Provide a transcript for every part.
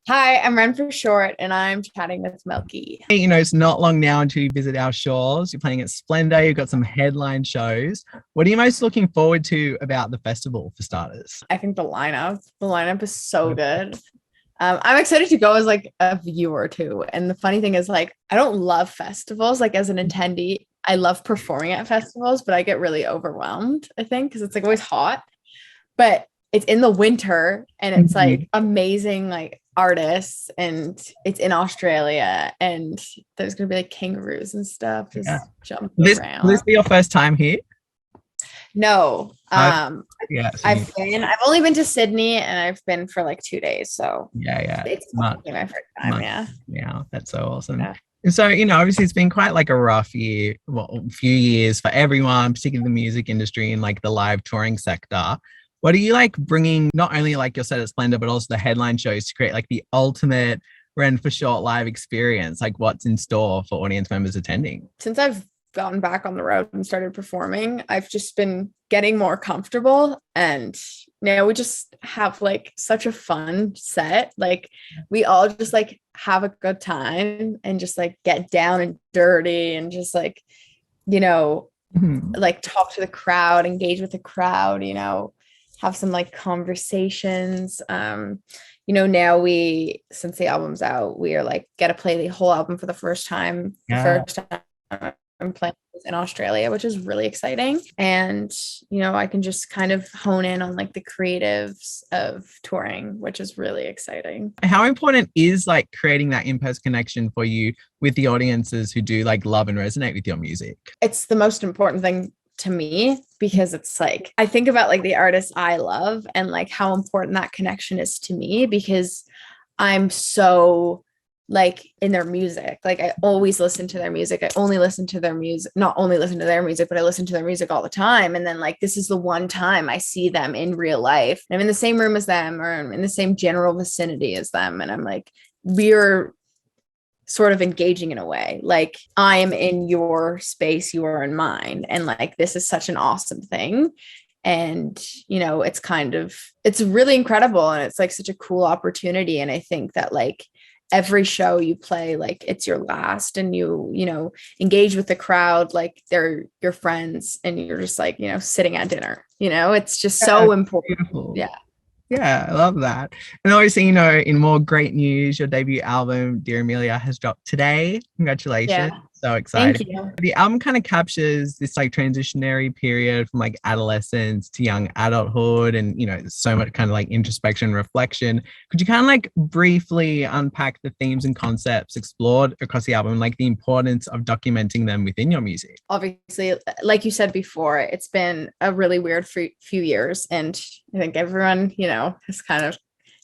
Hi, I'm Renforshort, and I'm chatting with Milky. Hey, it's not long now until you visit our shores. You're playing at Splendour. You've got some headline shows. What are you most looking forward to about the festival for starters? I think the lineup is so good. I'm excited to go as like a viewer too. And the funny thing is, like, I don't love festivals. Like as an attendee, I love performing at festivals, but I get really overwhelmed. I think because it's like always hot. But it's in the winter and it's Mhm. like amazing like artists and it's in Australia and there's gonna be like kangaroos and stuff Yeah. just jumping Will around. this be your first time here? No, I've, yeah, so I've only been to Sydney and I've been for like 2 days, so yeah, it's month, my first time. month Yeah, now. That's so awesome. yeah, And so, obviously it's been quite like a rough year, well, few years for everyone, particularly the music industry and like the live touring sector. What are you like bringing, not only like your set at Splendor, but also the headline shows to create like the ultimate Ren for Short live experience? Like what's in store for audience members attending? since I've gotten back on the road and started performing, I've just been getting more comfortable. And now we just have like such a fun set. Like we all just like have a good time and just like get down and dirty and just like, you know, Mhm. like talk to the crowd, engage with the crowd, have some like conversations. Now since the album's out, we are like get to play the whole album for the first time. The Yeah. first time I'm playing in Australia, which is really exciting. And, I can just kind of hone in on like the creatives of touring, which is really exciting. How important is like creating that in-person connection for you with the audiences who do like love and resonate with your music? It's the most important thing to me because it's like I think about like the artists I love and like how important that connection is to me because I'm so like in their music. Like I always listen to their music. I only listen to their music, not only listen to their music, but I listen to their music all the time. And then like this is the one time I see them in real life. I'm in the same room as them or I'm in the same general vicinity as them. And I'm like, we're sort of engaging in a way like I am in your space, you are in mine, and like this is such an awesome thing. And it's really incredible and it's like such a cool opportunity. And I think that like every show you play, like it's your last, and you engage with the crowd like they're your friends and you're just like sitting at dinner. It's just Yeah, so important. beautiful. Yeah, Yeah, I love that. And obviously, in more great news, your debut album, Dear Amelia, has dropped today. Congratulations. yeah, So thank exciting. you. The album kind of captures this like transitionary period from like adolescence to young adulthood and there's so much kind of like introspection, reflection. Could you kind of like briefly unpack the themes and concepts explored across the album, like the importance of documenting them within your music? Obviously, like you said before, it's been a really weird few years, and I think everyone has kind of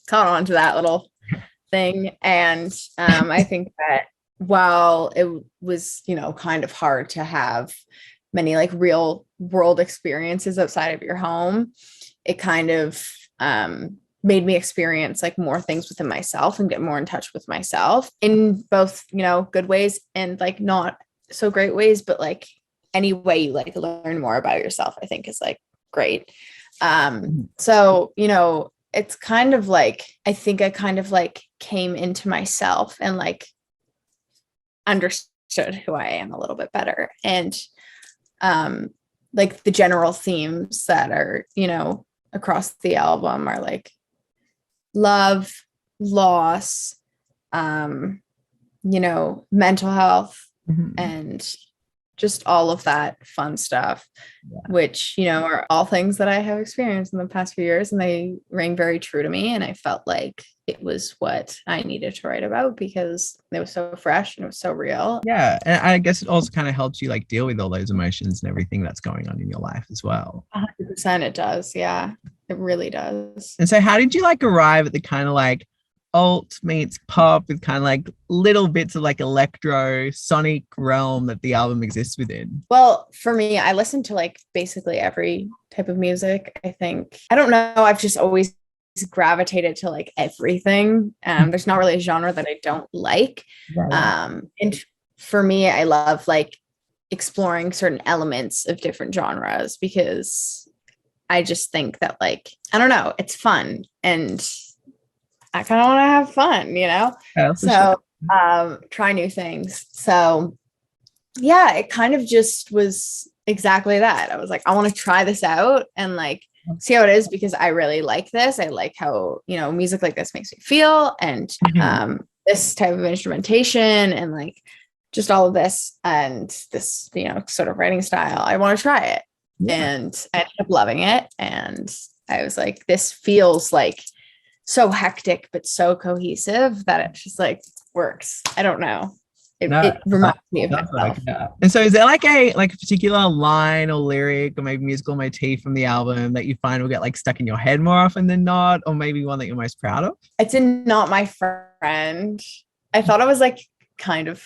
caught on to that little thing. And I think that while it was kind of hard to have many like real world experiences outside of your home, it kind of made me experience like more things within myself and get more in touch with myself in both good ways and like not so great ways, but like any way you like learn more about yourself, I think is like great. So it's kind of like I think I kind of like came into myself and like understood who I am a little bit better. And like the general themes that are across the album are like love, loss, mental health, Mhm. and just all of that fun stuff, which, are all things that I have experienced in the past few years. And they rang very true to me. And I felt like it was what I needed to write about because it was so fresh and it was so real. Yeah, and I guess it also kind of helps you like deal with all those emotions and everything that's going on in your life as well. 100% it does. Yeah, it really does. And so how did you like arrive at the kind of like alt meets pop with kind of like little bits of like electro sonic realm that the album exists within? Well, for me, I listen to like basically every type of music. I think, I don't know, I've just always gravitated to like everything. There's not really a genre that I don't like. Yeah, And for me, I love like exploring certain elements of different genres because I just think that like, I don't know, it's fun. And I kind of want to have fun, Yeah, for So sure. try new things. So yeah, it kind of just was exactly that. I was like, I want to try this out and like see how it is, because I really like this. I like how, music like this makes me feel, and Mhm. this type of instrumentation, and like just all of this and this, sort of writing style. I want to try it. Yeah. And I ended up loving it. And I was like, this feels like so hectic, but so cohesive that it just like works. I don't know. It, No, it reminds me of that's like myself. yeah. And so is there like a particular line or lyric or maybe musical motif from the album that you find will get like stuck in your head more often than not, or maybe one that you're most proud of? It's in Not My Friend. I thought it was like kind of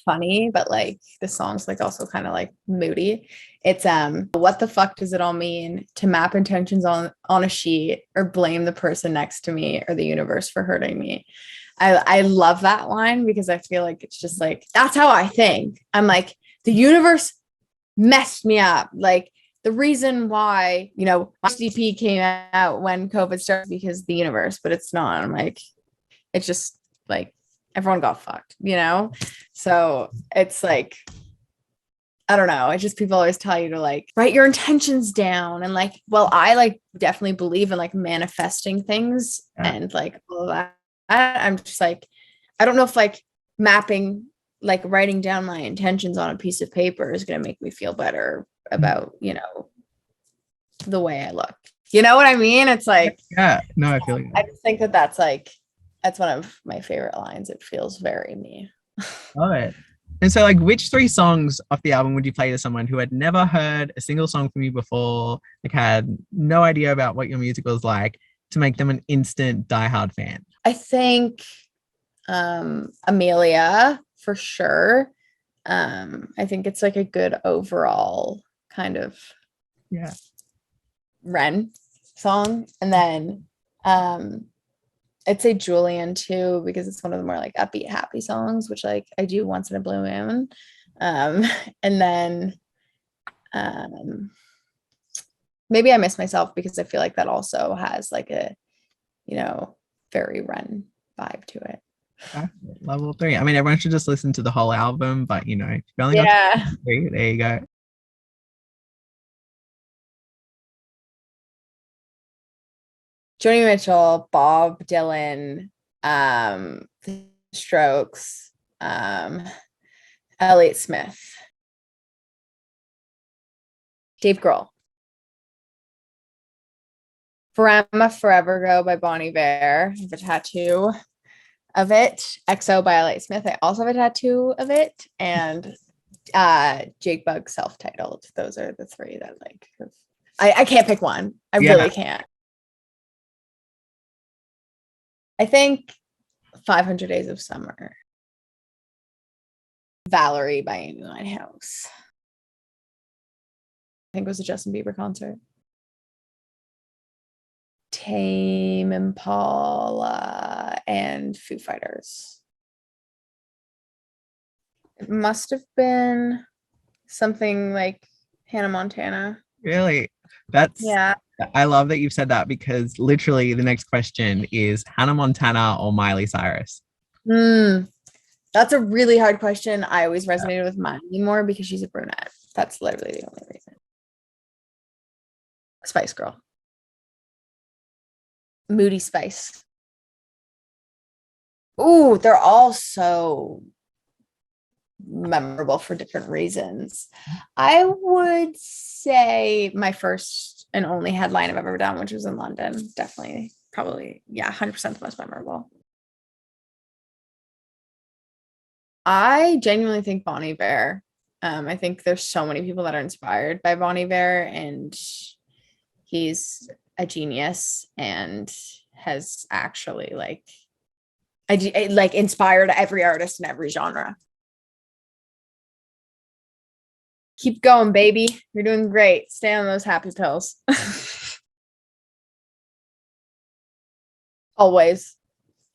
funny, but like the song's like also kind of like moody. It's what the fuck does it all mean to map intentions on a sheet, or blame the person next to me or the universe for hurting me? I love that line, because I feel like it's just like that's how I think. I'm like, the universe messed me up. Like, the reason why, my SDP came out when COVID started because the universe, but it's not. I'm like, it's just like everyone got fucked. So it's like, I don't know. It's just people always tell you to like write your intentions down, and like, well, I like definitely believe in like manifesting things Yeah. and like all of that. I'm just like, I don't know if like mapping, like writing down my intentions on a piece of paper is going to make me feel better about, the way I look. You know what I mean? It's like, Yeah. No, I feel I you. just think that that's one of my favorite lines. It feels very me. Love it. And so, like, which three songs off the album would you play to someone who had never heard a single song from you before, like had no idea about what your music was like, to make them an instant diehard fan? I think Amelia for sure. I think it's like a good overall kind of Yeah. Ren song. And then I'd say Julian too, because it's one of the more like upbeat, happy songs, which like I do once in a blue moon. Um, and then um, maybe I Miss Myself, because I feel like that also has like a, you know, very Ren vibe to it. Okay. Level three. I mean, everyone should just listen to the whole album, but if you only got to Yeah. three, there you go. Joni Mitchell, Bob Dylan, The Strokes, Elliott Smith, Dave Grohl. Forever Forever Go by Bonnie Bear. I have a tattoo of it. XO by Elliott Smith. I also have a tattoo of it. And Jake Bug self-titled. Those are the three that like I can't pick one. I Yeah. really can't. I think 500 Days of Summer. Valerie by Amy Winehouse. I think it was a Justin Bieber concert. Tame Impala and Foo Fighters. It must have been something like Hannah Montana. Really? That's Yeah. I love that you've said that, because literally the next question is Hannah Montana or Miley Cyrus. Mm, that's a really hard question. I always resonated with Miley more because she's a brunette. That's literally the only reason. Spice Girl. Moody Spice. Ooh, they're all so memorable for different reasons. I would say my first and only headline I've ever done, which was in London. Definitely, probably, yeah, 100% the most memorable. I genuinely think Bonnie Bear. I think there's so many people that are inspired by Bonnie Bear, and he's a genius and has actually like inspired every artist in every genre. Keep going, baby. You're doing great. Stay on those happy pills. Always.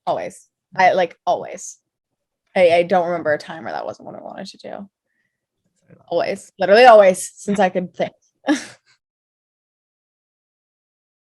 Always. I like always. I don't remember a time where that wasn't what I wanted to do. Always. Literally always, since I could think.